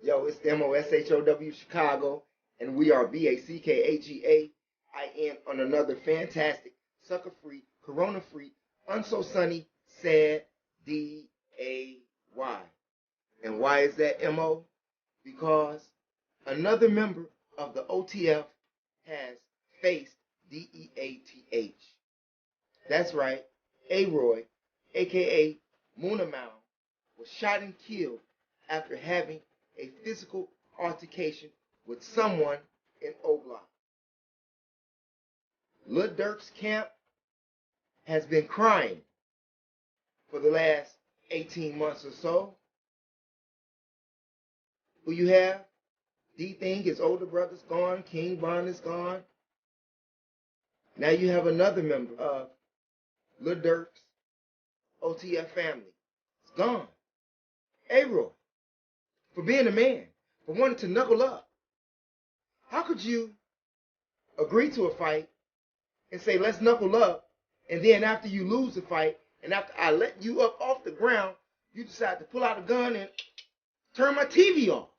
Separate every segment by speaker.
Speaker 1: Yo, it's THEMOSHOW Chicago, and we are BACKAGA on another fantastic, sucker-free, corona-free, unso-sunny, sad DAY. And why is that, MO? Because another member of the OTF has faced DEATH. That's right, Aroy, aka Moonamau, was shot and killed after having a physical altercation with someone in O'Block. Lil Durk's camp has been crying for the last 18 months or so. Who you have? D-Thing, his older brother's gone. King Von is gone. Now you have another member of Lil Durk's OTF family. It's gone. Aroy, for being a man, for wanting to knuckle up. How could you agree to a fight and say, let's knuckle up, and then after you lose the fight, and after I let you up off the ground, you decide to pull out a gun and turn my TV off?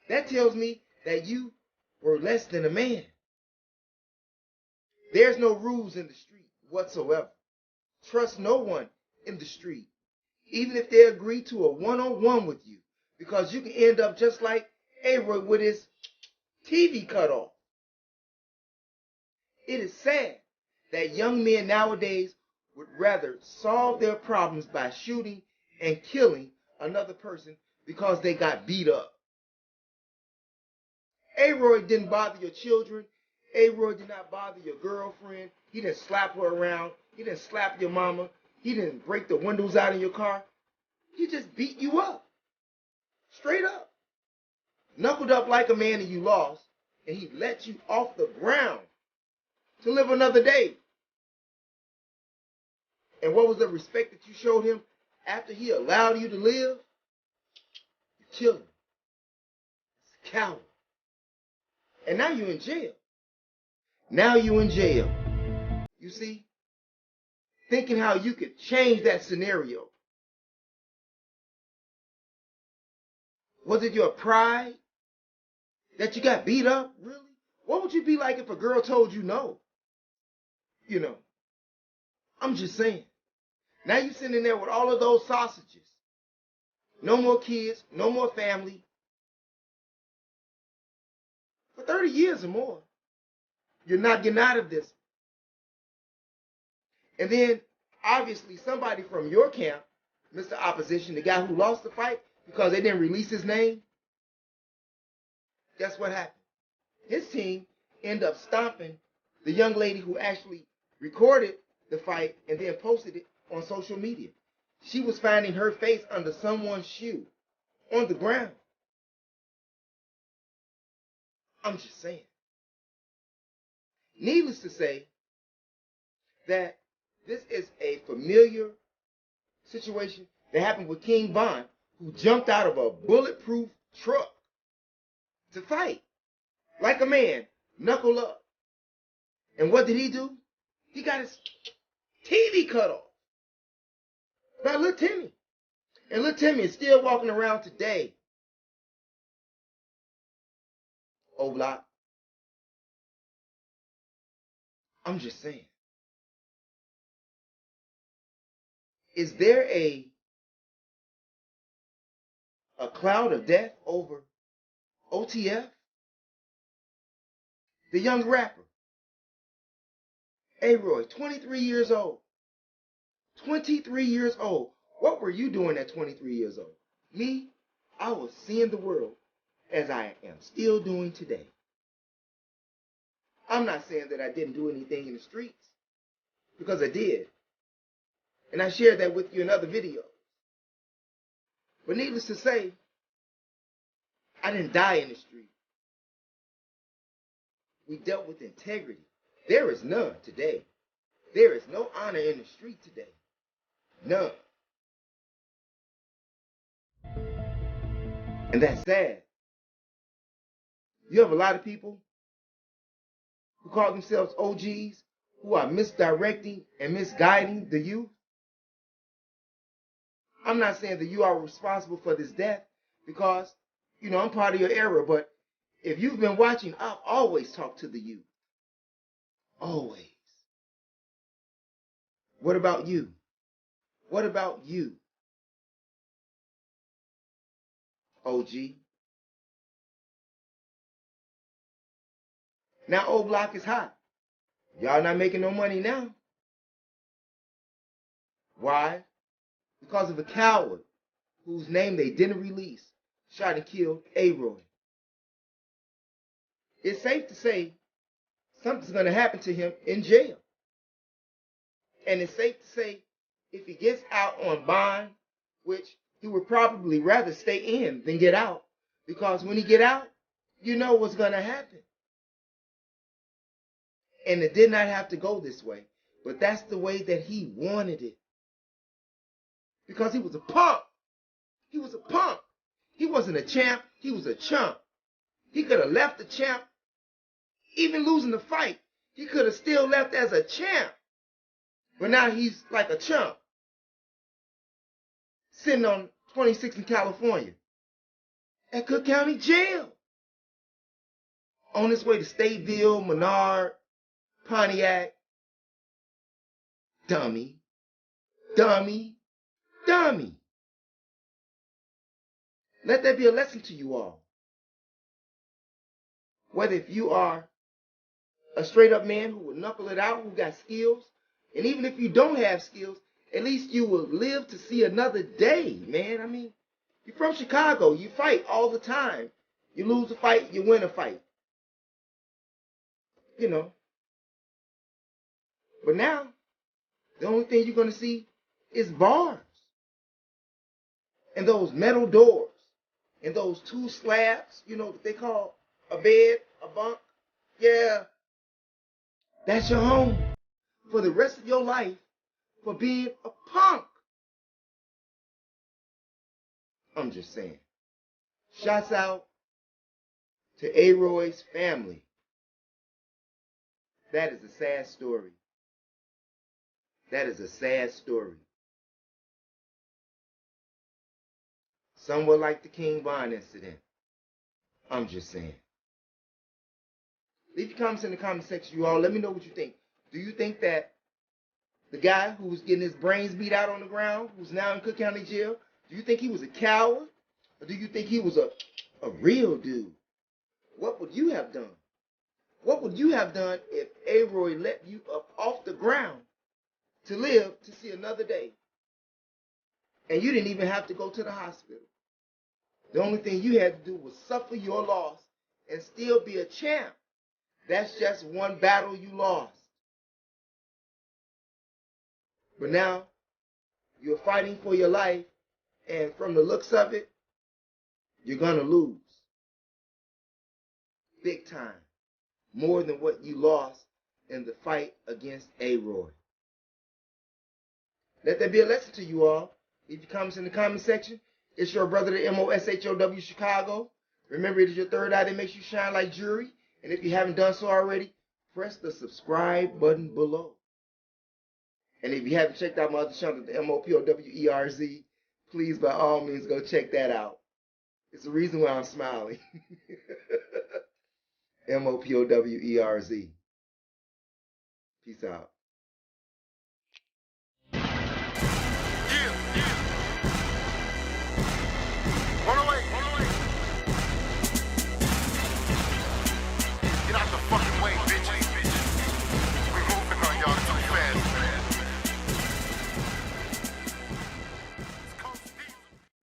Speaker 1: That tells me that you were less than a man. There's no rules in the street whatsoever. Trust no one in the street, even if they agree to a one-on-one with you, because you can end up just like Aroy with his TV cut off. It is sad that young men nowadays would rather solve their problems by shooting and killing another person because they got beat up. Aroy didn't bother your children. Aroy did not bother your girlfriend. He didn't slap her around. He didn't slap your mama. He didn't break the windows out of your car. He just beat you up. Straight up. Knuckled up like a man and you lost. And he let you off the ground to live another day. And what was the respect that you showed him after he allowed you to live? You killed him. It's a coward. And now you're in jail. Now you're in jail. You see? Thinking how you could change that scenario. Was it your pride that you got beat up? Really? What would you be like if a girl told you no? You know, I'm just saying. Now you're sitting there with all of those sausages. No more kids, no more family. For 30 years or more, you're not getting out of this. And then, obviously, somebody from your camp, Mr. Opposition, the guy who lost the fight because they didn't release his name, guess what happened? His team ended up stomping the young lady who actually recorded the fight and then posted it on social media. She was finding her face under someone's shoe on the ground. I'm just saying. Needless to say that this is a familiar situation that happened with King Von, who jumped out of a bulletproof truck to fight like a man, knuckle up. And what did he do? He got his TV cut off by Lil Timmy. And Lil Timmy is still walking around today. O'Block. I'm just saying. Is there a cloud of death over OTF? The young rapper, Aroy, 23 years old. 23 years old. What were you doing at 23 years old? Me, I was seeing the world as I am still doing today. I'm not saying that I didn't do anything in the streets, because I did. And I shared that with you in other videos. But needless to say, I didn't die in the street. We dealt with integrity. There is none today. There is no honor in the street today. None. And that's sad. You have a lot of people who call themselves OGs who are misdirecting and misguiding the youth. I'm not saying that you are responsible for this death, because, I'm part of your era, but if you've been watching, I've always talked to the youth. Always. What about you? What about you? OG. Now old block is hot. Y'all not making no money now. Why? Because of a coward whose name they didn't release shot and killed Aroy. It's safe to say something's going to happen to him in jail. And it's safe to say if he gets out on bond, which he would probably rather stay in than get out, because when he get out, you know what's going to happen. And it did not have to go this way, but that's the way that he wanted it. Because he was a punk. He was a punk. He wasn't a champ. He was a chump. He could have left the champ, even losing the fight. He could have still left as a champ. But now he's like a chump, sitting on 26 in California at Cook County Jail, on his way to Stateville, Menard, Pontiac. Dummy, dummy, dummy. Let that be a lesson to you all. Whether if you are a straight up man who will knuckle it out, who got skills, and even if you don't have skills, at least you will live to see another day, man. I mean, you're from Chicago. You fight all the time. You lose a fight, you win a fight. But now, the only thing you're going to see is bars. And those metal doors. And those two slabs, that they call a bed, a bunk. Yeah. That's your home for the rest of your life for being a punk. I'm just saying. Shouts out to Aroy's family. That is a sad story. That is a sad story. Somewhat like the King Von incident. I'm just saying. Leave your comments in the comment section, you all. Let me know what you think. Do you think that the guy who was getting his brains beat out on the ground, who's now in Cook County Jail, do you think he was a coward? Or do you think he was a real dude? What would you have done? What would you have done if Aroy let you up off the ground to live to see another day? And you didn't even have to go to the hospital. The only thing you had to do was suffer your loss and still be a champ. That's just one battle you lost. But now, you're fighting for your life, and from the looks of it, you're going to lose. Big time. More than what you lost in the fight against Aroy. Let that be a lesson to you all. Leave your comments in the comment section. It's your brother, the THEMOSHOW Chicago. Remember, it is your third eye that makes you shine like jewelry. And if you haven't done so already, press the subscribe button below. And if you haven't checked out my other channel, the MOPOWERZ, please, by all means, go check that out. It's the reason why I'm smiling. MOPOWERZ. Peace out.